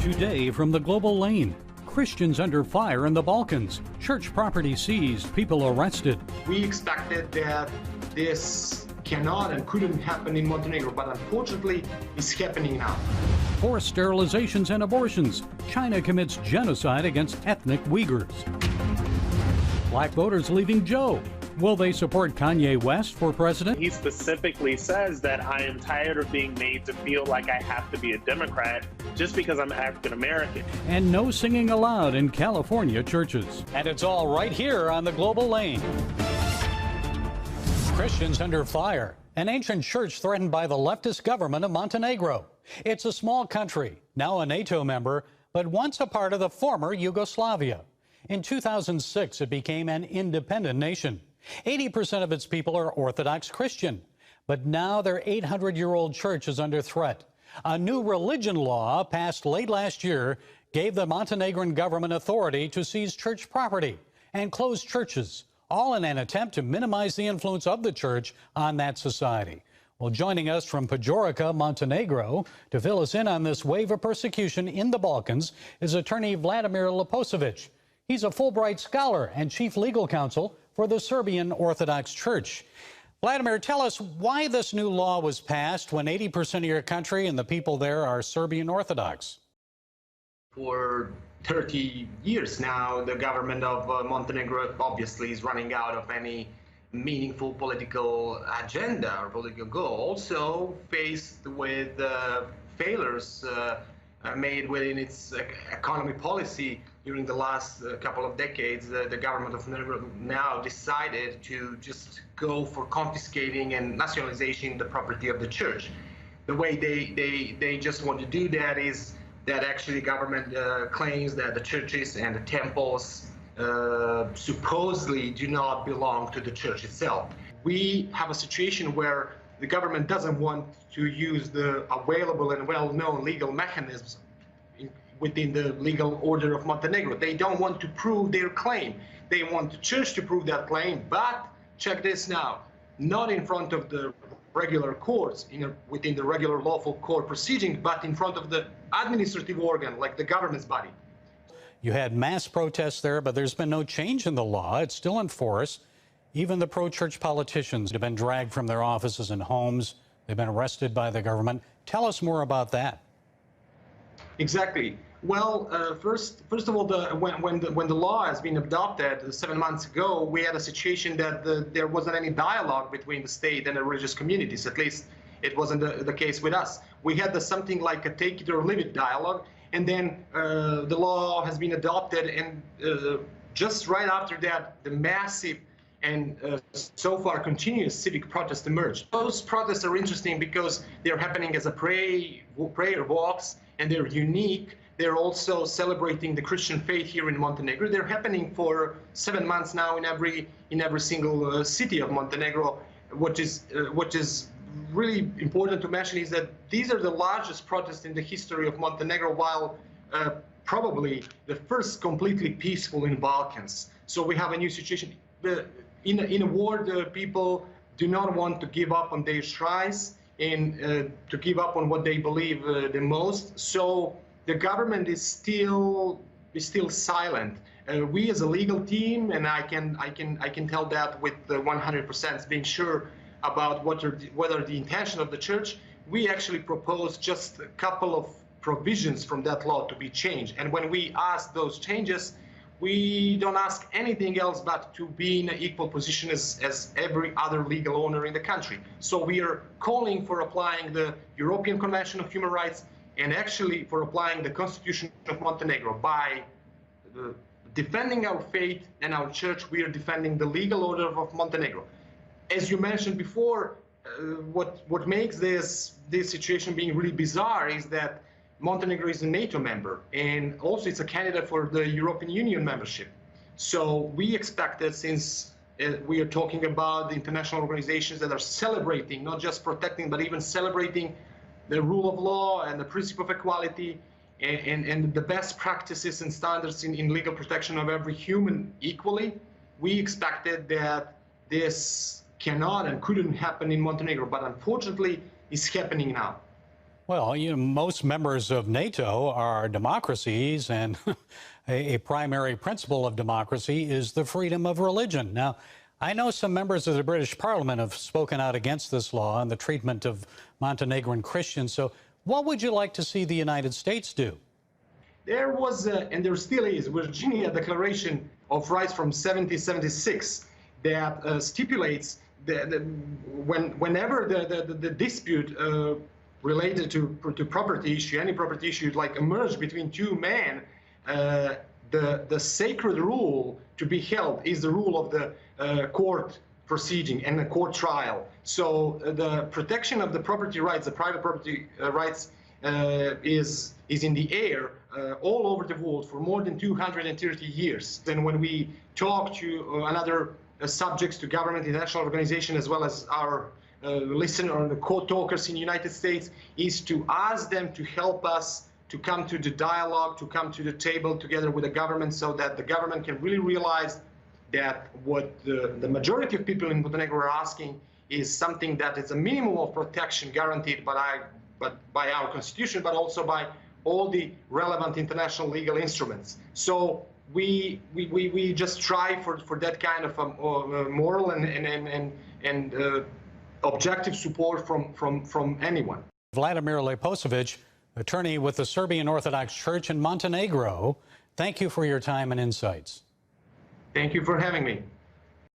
Today from the Global Lane. Christians under fire in the Balkans. Church property seized, people arrested. We expected that this cannot and couldn't happen in Montenegro, but unfortunately it's happening now. Forced sterilizations and abortions. China commits genocide against ethnic Uyghurs. Black voters leaving Joe. Will they support Kanye West for president? He specifically says that I am tired of being made to feel like I have to be a Democrat just because I'm African American. And no singing allowed in California churches. And it's all right here on the Global Lane. Christians under fire. An ancient church threatened by the leftist government of Montenegro. It's a small country, now a NATO member, but once a part of the former Yugoslavia. In 2006, it became an independent nation. 80% of its people are Orthodox Christian. But now their 800-year-old church is under threat. A new religion law passed late last year gave the Montenegrin government authority to seize church property and close churches, all in an attempt to minimize the influence of the church on that society. Well, joining us from Pajorica, Montenegro, to fill us in on this wave of persecution in the Balkans is attorney Vladimir Leposavиć. He's a Fulbright scholar and chief legal counsel for the Serbian Orthodox Church. Vladimir, tell us why this new law was passed when 80% of your country and the people there are Serbian Orthodox. For 30 years now, the government of Montenegro obviously is running out of any meaningful political agenda or political goal. Also faced with failures made within its economy policy during the last couple of decades. The government of Montenegro now decided to just go for confiscating and nationalizing the property of the church. The way they just want to do that is that actually the government claims that the churches and the temples supposedly do not belong to the church itself. We have a situation where the government doesn't want to use the available and well-known legal mechanisms within the legal order of Montenegro. They don't want to prove their claim. They want the church to prove that claim, but check this now, not in front of the regular courts, within the regular lawful court proceeding, but in front of the administrative organ, like the government's body. You had mass protests there, but there's been no change in the law. It's still in force. Even the pro-church politicians have been dragged from their offices and homes. They've been arrested by the government. Tell us more about that. Exactly. Well, first of all, when the law has been adopted 7 months ago, we had a situation that there wasn't any dialogue between the state and the religious communities. At least it wasn't the case with us. We had something like a take it or leave it dialogue, and then the law has been adopted, and just right after that, the massive and so far continuous civic protests emerged. Those protests are interesting because they're happening as a prayer walks, and they're unique. They're also celebrating the Christian faith here in Montenegro. They're happening for 7 months now in every single city of Montenegro. What is really important to mention is that these are the largest protests in the history of Montenegro, while probably the first completely peaceful in Balkans. So we have a new situation. In a war, the people do not want to give up on their shrines and to give up on what they believe the most. So the government is still silent. We as a legal team, and I can tell that with 100% being sure about whether the intention of the church, we actually propose just a couple of provisions from that law to be changed. And when we ask those changes, we don't ask anything else but to be in an equal position as every other legal owner in the country. So we are calling for applying the European Convention of Human Rights and actually for applying the Constitution of Montenegro. By defending our faith and our church, we are defending the legal order of Montenegro. As you mentioned before, what makes this situation being really bizarre is that Montenegro is a NATO member, and also it's a candidate for the European Union membership. So we expected, since we are talking about the international organizations that are celebrating, not just protecting, but even celebrating the rule of law and the principle of equality and the best practices and standards in legal protection of every human equally, we expected that this cannot and couldn't happen in Montenegro, but unfortunately it's happening now. Well, most members of NATO are democracies, and a primary principle of democracy is the freedom of religion. Now, I know some members of the British Parliament have spoken out against this law and the treatment of Montenegrin Christians. So what would you like to see the United States do? There was, and there still is, Virginia Declaration of Rights from 1776 that stipulates that whenever the dispute related to property issue, any property issue like emerged between two men, the sacred rule to be held is the rule of the court proceeding and the court trial. So the protection of the property rights, the private property rights, is in the air all over the world for more than 230 years. And when we talk to other subjects, to government, international organization, as well as our listener or the co-talkers in the United States, is to ask them to help us to come to the dialogue, to come to the table together with the government, so that the government can really realize that what the majority of people in Montenegro are asking is something that is a minimum of protection guaranteed by our constitution, but also by all the relevant international legal instruments. So we just strive for that kind of moral and objective support from anyone. Vladimir Leposavиć, attorney with the Serbian Orthodox Church in Montenegro, thank you for your time and insights. Thank you for having me.